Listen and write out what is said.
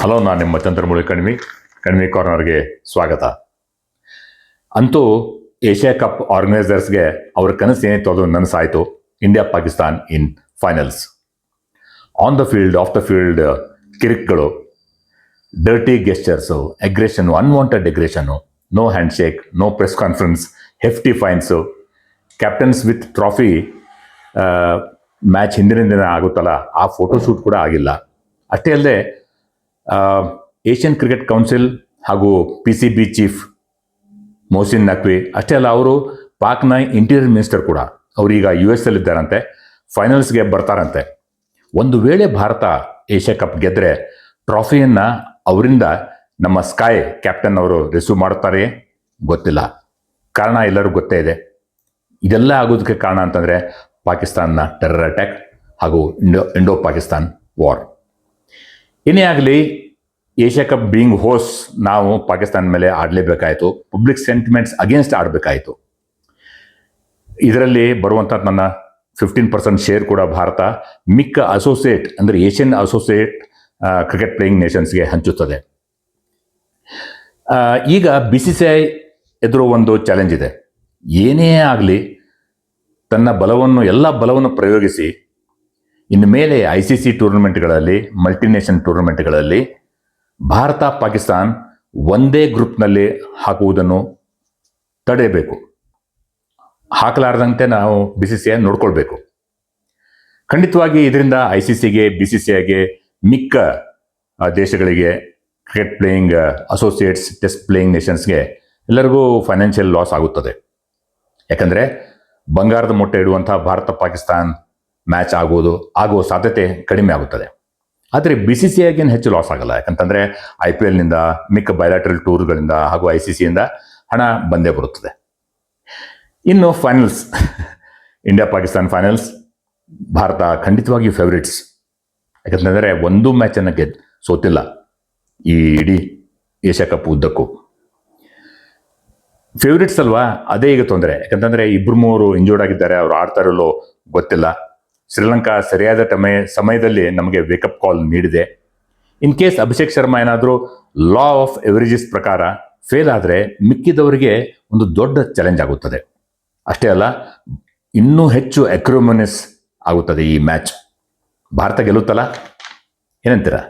Hello, ನಾನು ನಿಮ್ಮ ಚಂದ್ರಮೌಳಿ ಕಣ್ವಿ ಕಾರ್ನರ್ಗೆ ಸ್ವಾಗತ. ಅಂತೂ ಏಷ್ಯಾ ಕಪ್ ಆರ್ಗನೈಸರ್ಸ್ಗೆ ಅವ್ರ ಕನಸು ಏನಿತ್ತು ಅದು ನನಸಾಯಿತು. India Pakistan in finals. On the field, off the field ಕಿರಿಕ್ಗಳು, dirty gestures, aggression, unwanted aggression, no handshake, no press conference, hefty fines, captains with trophy match ಹಿಂದಿನ ದಿನ ಆಗುತ್ತಲ್ಲ ಆ ಫೋಟೋಶೂಟ್ ಕೂಡ ಆಗಿಲ್ಲ. ಅಷ್ಟೇ ಅಲ್ಲದೆ ಏಷ್ಯನ್ ಕ್ರಿಕೆಟ್ ಕೌನ್ಸಿಲ್ ಹಾಗೂ PCB ಚೀಫ್ ಮೊಹಸಿನ್ ನಖ್ವಿ, ಅಷ್ಟೇ ಅಲ್ಲ ಅವರು ಪಾಕ್ನ ಇಂಟೀರಿಯರ್ ಮಿನಿಸ್ಟರ್ ಕೂಡ, ಅವರೀಗ US ಅಲ್ಲಿದ್ದಾರಂತೆ, ಫೈನಲ್ಸ್ಗೆ ಬರ್ತಾರಂತೆ. ಒಂದು ವೇಳೆ ಭಾರತ ಏಷ್ಯಾ ಕಪ್ ಗೆದ್ದರೆ ಟ್ರಾಫಿಯನ್ನು ಅವರಿಂದ ನಮ್ಮ ಸ್ಕೈ ಕ್ಯಾಪ್ಟನ್ ಅವರು ರಿಸೀವ್ ಮಾಡುತ್ತಾರೆ ಗೊತ್ತಿಲ್ಲ. ಕಾರಣ ಎಲ್ಲರಿಗೂ ಗೊತ್ತೇ ಇದೆ. ಇದೆಲ್ಲ ಆಗೋದಕ್ಕೆ ಕಾರಣ ಅಂತಂದರೆ ಪಾಕಿಸ್ತಾನ್ನ ಟೆರರ್ ಅಟ್ಯಾಕ್ ಹಾಗೂ ಇಂಡೋ ಪಾಕಿಸ್ತಾನ್ ವಾರ್. ಏನೇ ಆಗಲಿ, ಏಷ್ಯಾ ಕಪ್ ಬೀಯಿಂಗ್ ಹೋಸ್ಟ್ ನಾವು ಪಾಕಿಸ್ತಾನ ಮೇಲೆ ಆಡಲೇಬೇಕಾಯಿತು. ಪಬ್ಲಿಕ್ ಸೆಂಟಿಮೆಂಟ್ಸ್ ಅಗೇನ್ಸ್ಟ್ ಆಡಬೇಕಾಯಿತು. ಇದರಲ್ಲಿ ಬರುವಂಥ ನನ್ನ 15% ಶೇರ್ ಕೂಡ ಭಾರತ ಮಿಕ್ಕ ಅಸೋಸಿಯೇಟ್ ಅಂದರೆ ಏಷ್ಯನ್ ಅಸೋಸಿಯೇಟ್ ಕ್ರಿಕೆಟ್ ಪ್ಲೇಯಿಂಗ್ ನೇಷನ್ಸ್ಗೆ ಹಂಚುತ್ತದೆ. ಈಗ BCCI ಎದುರು ಒಂದು ಚಾಲೆಂಜ್ ಇದೆ. ಏನೇ ಆಗಲಿ ತನ್ನ ಎಲ್ಲ ಬಲವನ್ನು ಪ್ರಯೋಗಿಸಿ ಇನ್ನು ಮೇಲೆ ICC ಟೂರ್ನಮೆಂಟ್ಗಳಲ್ಲಿ, ಮಲ್ಟಿನೇಷನ್ ಟೂರ್ನಮೆಂಟ್ಗಳಲ್ಲಿ ಭಾರತ ಪಾಕಿಸ್ತಾನ್ ಒಂದೇ ಗ್ರೂಪ್ನಲ್ಲಿ ಹಾಕುವುದನ್ನು ತಡೆಯಬೇಕು. ಹಾಕಲಾರದಂತೆ ನಾವು BCCI ನೋಡ್ಕೊಳ್ಬೇಕು. ಖಂಡಿತವಾಗಿ ಇದರಿಂದ ICCಗೆ, BCCIಗೆ, ಮಿಕ್ಕ ದೇಶಗಳಿಗೆ, cricket playing associates, test playing ನೇಷನ್ಸ್ಗೆ ಎಲ್ಲರಿಗೂ ಫೈನಾನ್ಷಿಯಲ್ ಲಾಸ್ ಆಗುತ್ತದೆ. ಯಾಕಂದರೆ ಬಂಗಾರದ ಮೊಟ್ಟೆ ಇಡುವಂಥ ಭಾರತ ಪಾಕಿಸ್ತಾನ್ ಮ್ಯಾಚ್ ಆಗುವ ಸಾಧ್ಯತೆ ಕಡಿಮೆ ಆಗುತ್ತದೆ. ಆದರೆ BCCIಗೆ ಹೆಚ್ಚು ಲಾಸ್ ಆಗಲ್ಲ. ಯಾಕಂತಂದರೆ IPLನಿಂದ, ಮಿಕ್ಕ ಬಯಲಾಟ್ರಲ್ ಟೂರ್ಗಳಿಂದ ಹಾಗೂ ICCಯಿಂದ ಹಣ ಬಂದೇ ಬರುತ್ತದೆ. ಇನ್ನು finals, India Pakistan finals, Bharat ಖಂಡಿತವಾಗಿಯೂ ಫೇವರಿಟ್ಸ್. ಯಾಕಂತಂದರೆ ಒಂದು ಮ್ಯಾಚನ್ನು ಸೋತಿಲ್ಲ ಈ ಇಡೀ ಏಷ್ಯಾ ಕಪ್ ಉದ್ದಕ್ಕೂ. ಫೇವರಿಟ್ಸ್ ಅಲ್ವಾ, ಅದೇ ಈಗ ತೊಂದರೆ. ಯಾಕಂತಂದರೆ 2-3 ಇಂಜೋರ್ಡ್ ಆಗಿದ್ದಾರೆ, ಅವರು ಆಡ್ತಾ ಇರಲು ಗೊತ್ತಿಲ್ಲ. ಶ್ರೀಲಂಕಾ ಸರಿಯಾದ ಸಮಯದಲ್ಲಿ ನಮಗೆ ವೇಕಪ್ ಕಾಲ್ ನೀಡಿದೆ. ಇನ್ ಕೇಸ್ ಅಭಿಷೇಕ್ ಶರ್ಮಾ ಏನಾದರೂ ಲಾ ಆಫ್ ಎವರೇಜಸ್ ಪ್ರಕಾರ ಫೇಲ್ ಆದರೆ ಮಿಕ್ಕಿದವರಿಗೆ ಒಂದು ದೊಡ್ಡ ಚಾಲೆಂಜ್ ಆಗುತ್ತದೆ. ಅಷ್ಟೇ ಅಲ್ಲ, ಇನ್ನೂ ಹೆಚ್ಚು ಅಕ್ರೋಮೋನಿಯಸ್ ಆಗುತ್ತದೆ ಈ ಮ್ಯಾಚ್. ಭಾರತ ಗೆಲ್ಲುತ್ತಲ್ಲ, ಏನಂತೀರಾ?